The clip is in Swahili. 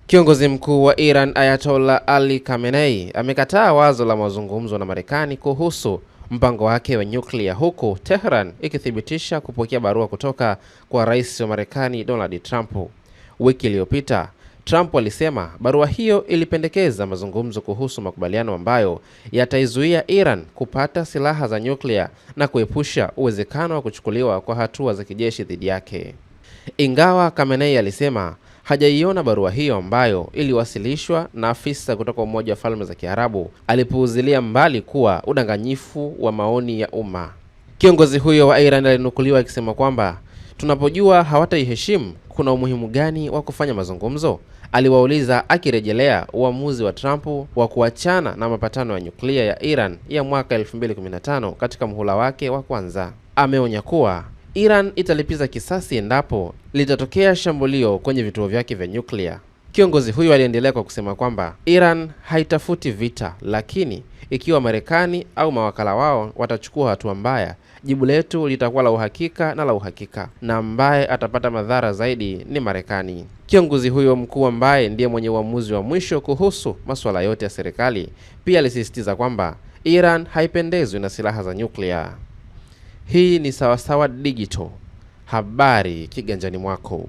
Kiongozi mkuu wa Iran Ayatollah Ali Khamenei amekataa wazo la mazungumzo na Marekani kuhusu mpango wake wa nyuklia, huku Tehran ikithibitisha kupokea barua kutoka kwa rais wa Marekani Donald Trump. Wiki iliyopita, Trump alisema barua hiyo ilipendekeza mazungumzo kuhusu makubaliano ambayo yataizuia Iran kupata silaha za nyuklia na kuepusha uwezekano wa kuchukuliwa kwa hatua za kijeshi dhidi yake. Ingawa Khamenei alisema hajaiona barua hiyo ambayo iliwasilishwa na afisa kutoka Umoja wa Falme za Kiarabu, alipuuzilia mbali kuwa udanganyifu wa maoni ya umma. Kiongozi huyo wa Iran alinukuliwa akisema kwamba tunapojua hawataiheshimu, kuna umuhimu gani wa kufanya mazungumzo? Aliwauliza, akirejelea uamuzi wa Trump wa kuachana na mapatano ya nyuklia ya Iran ya mwaka 2015 katika muhula wake wa kwanza. Ameonya kuwa Iran italipiza kisasi endapo litatokea shambulio kwenye vituo vyake vya nyuklia. Kiongozi huyo aliendelea kwa kusema kwamba Iran haitafuti vita, lakini ikiwa Marekani au mawakala wao watachukua hatua mbaya, jibu letu litakuwa la uhakika na la uhakika, na ambaye atapata madhara zaidi ni Marekani. Kiongozi huyo mkuu ambaye ndiye mwenye uamuzi wa mwisho kuhusu masuala yote ya serikali pia alisisitiza kwamba Iran haipendezwi na silaha za nyuklia. Hii ni Sawasawa Digital, habari kiganjani mwako.